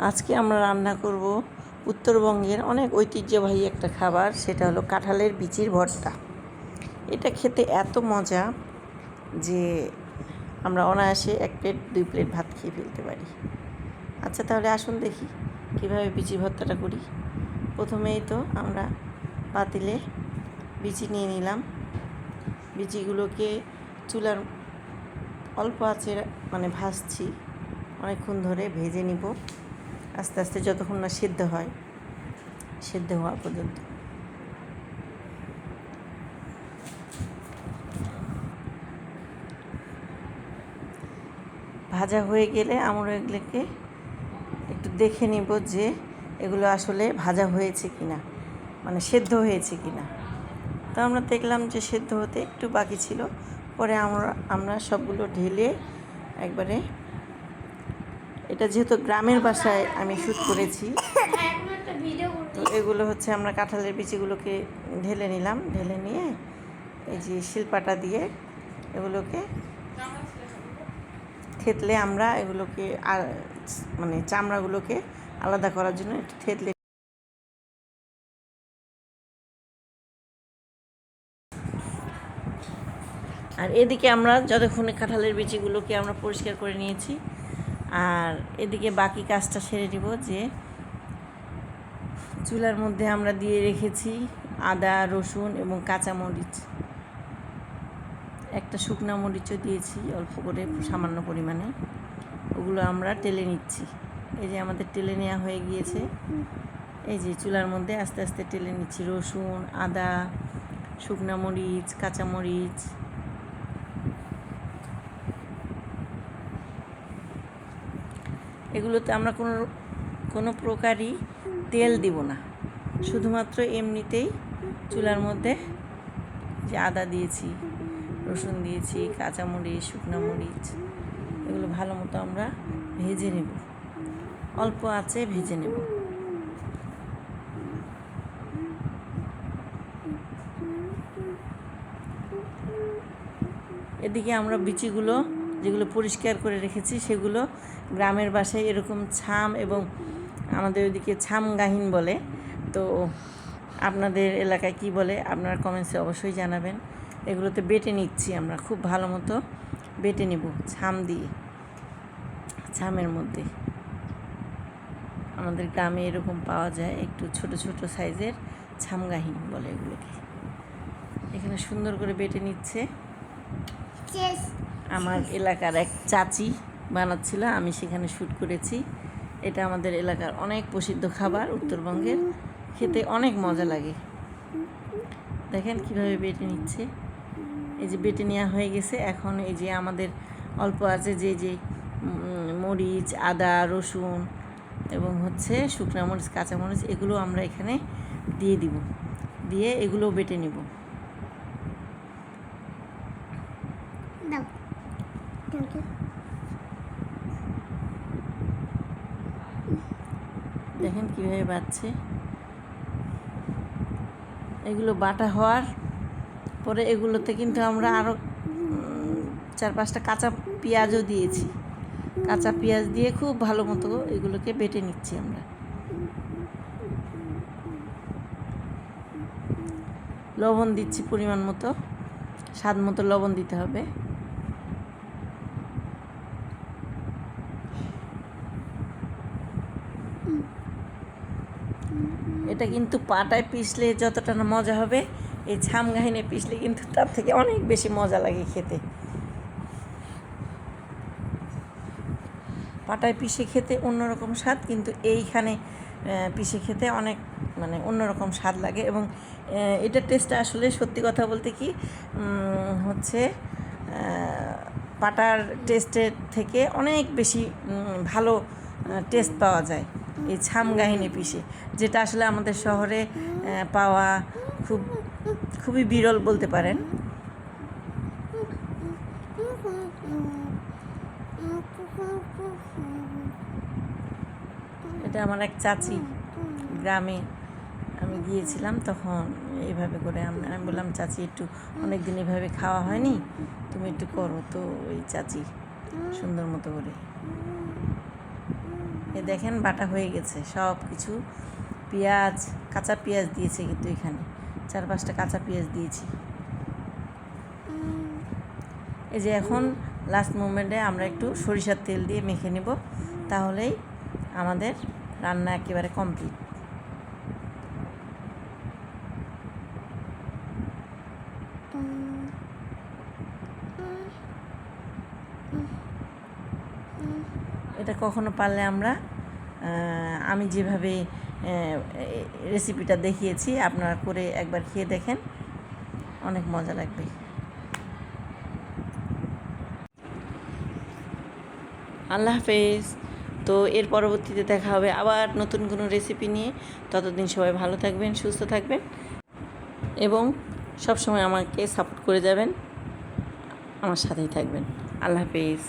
আজকে আমরা রান্না করব উত্তরবঙ্গের অনেক ঐতিহ্যবাহী একটা খাবার, সেটা হলো কাঁঠালের বিচির ভর্তা। এটা খেতে এত মজা যে আমরা অনায়াসে 1 প্লেট 2 প্লেট ভাত খেয়ে ফেলতে পারি। আচ্ছা, তাহলে আসুন দেখি কীভাবে বিচির ভর্তাটা করি। প্রথমেই তো আমরা পাতিলে বিচি নিয়ে নিলাম। বিচিগুলোকে চুলার অল্প আঁচে ভাজছি, অনেকক্ষণ ধরে ভেজে নিব আস্তে আস্তে, যতক্ষণ না সিদ্ধ হয়, সিদ্ধ হওয়া পর্যন্ত। ভাজা হয়ে গেলে আমরা এগুলোকে একটু দেখে নিব যে এগুলো আসলে ভাজা হয়েছে কিনা, সেদ্ধ হয়েছে কিনা। তো আমরা দেখলাম যে সেদ্ধ হতে একটু বাকি ছিল। পরে আমরা সবগুলো ঢেলে একবারে, এটা যেহেতু গ্রামের বাসায় আমি শ্যুট করেছি, তো এগুলো হচ্ছে আমরা কাঁঠালের বিচিগুলোকে ঢেলে নিলাম। ঢেলে নিয়ে এই যে শিলপাটা দিয়ে এগুলোকে থেতলে, আমরা এগুলোকে আর চামড়াগুলোকে আলাদা করার জন্য একটু থেতলে। আর এদিকে আমরা যতক্ষণে কাঁঠালের বিচিগুলোকে আমরা পরিষ্কার করে নিয়েছি, আর এদিকে বাকি কাজটা সেরে নিব। যে চুলার মধ্যে আমরা দিয়ে রেখেছি আদা, রসুন এবং কাঁচামরিচ, একটা শুকনো মরিচও দিয়েছি অল্প করে, সামান্য পরিমাণে। ওগুলো আমরা টেলে নিচ্ছি। এই যে আমাদের টেলে নেওয়া হয়ে গিয়েছে। এই যে চুলার মধ্যে আস্তে আস্তে টেলে নিচ্ছি রসুন, আদা, শুকনো মরিচ, কাঁচামরিচ। এগুলোতে আমরা কোনো প্রকারই তেল দিব না, শুধুমাত্র এমনিতেই চুলার মধ্যে যে আদা দিয়েছি, রসুন দিয়েছি, কাঁচামরিচ, শুকনো মরিচ, এগুলো ভালো মতো আমরা ভেজে নেব, অল্প আঁচে ভেজে নেব। এদিকে আমরা বিচিগুলো যেগুলো পরিষ্কার করে রেখেছি, সেগুলো গ্রামের বাসায় এরকম ছাম, এবং আমাদের ওইদিকে ছামগাহিন বলে, তো আপনাদের এলাকায় কি বলে আপনারা কমেন্টসে অবশ্যই জানাবেন। এগুলোতে বেটে নিচ্ছি আমরা, খুব ভালো মতো বেটে নেব ছাম দিয়ে। ছামের মধ্যে আমাদের গ্রামে এরকম পাওয়া যায়, একটু ছোট ছোট সাইজের ছামগাহিন বলে এগুলোকে। এখানে সুন্দর করে বেটে নিচ্ছে আমার এলাকার এক চাচি বানাচ্ছিল, আমি সেখানে শ্যুট করেছি। এটা আমাদের এলাকার অনেক প্রসিদ্ধ খাবার, উত্তরবঙ্গের, খেতে অনেক মজা লাগে। দেখেন কিভাবে বেটে নিচ্ছে। এই যে বেটে নেওয়া হয়ে গেছে। এখন এই যে আমাদের অল্প আছে যে মরিচ, আদা, রসুন এবং শুকনো মরিচ, কাঁচামরিচ, এগুলো আমরা এখানে দিয়ে দিব, দিয়ে এগুলো বেটে নিব। দেখেন কীভাবে বাটছে। এগুলো বাটা হওয়ার পরে এগুলোতে কিন্তু আমরা আরও 4-5টা কাঁচা পেঁয়াজও দিয়েছি। কাঁচা পেঁয়াজ দিয়ে খুব ভালো মতো এগুলোকে বেটে নিচ্ছি আমরা। লবণ দিচ্ছি পরিমাণ মতো, স্বাদ মতো লবণ দিতে হবে। এটা কিন্তু পাটায় পিষলে যতটা না মজা হবে, এই ছামগাহিনে পিষলে কিন্তু তার থেকে অনেক বেশি মজা লাগে খেতে। পাটায় পিষে খেতে অন্যরকম স্বাদ, কিন্তু এইখানে পিষে খেতে অনেক অন্যরকম স্বাদ লাগে। এবং এটার টেস্টটা আসলে সত্যি কথা বলতে কি পাটার টেস্টের থেকে অনেক বেশি ভালো টেস্ট পাওয়া যায় এই ছামগাহিনে পিষে, যেটা আসলে আমাদের শহরে পাওয়া খুবই বিরল বলতে পারেন। এটা আমার এক চাচি, গ্রামে আমি গিয়েছিলাম তখন এইভাবে করে আমি বললাম, চাচি একটু, অনেক দিন এভাবে খাওয়া হয়নি, তুমি একটু করো। তো ওই চাচি সুন্দর মতো করে এই দেখেন বাটা হয়ে গেছে সব কিছু। পেঁয়াজ, কাঁচা পেঁয়াজ দিয়েছে কিন্তু এখানে 4-5টা কাঁচা পেঁয়াজ দিয়েছি। এই যে এখন লাস্ট মোমেন্টে আমরা একটু সরিষার তেল দিয়ে মেখে নেব, তাহলেই আমাদের রান্না একেবারে কমপ্লিট। এটা কখনো পারলে আমরা আমি যেভাবে রেসিপিটা দেখিয়েছি আপনারা করে একবার খেয়ে দেখেন, অনেক মজা লাগবে। আল্লাহ হাফেজ। তো এর পরবর্তীতে দেখা হবে আবার নতুন কোনো রেসিপি নিয়ে। ততদিন সবাই ভালো থাকবেন, সুস্থ থাকবেন এবং সবসময় আমাকে সাপোর্ট করে যাবেন, আমার সাথেই থাকবেন। আল্লাহ হাফেজ।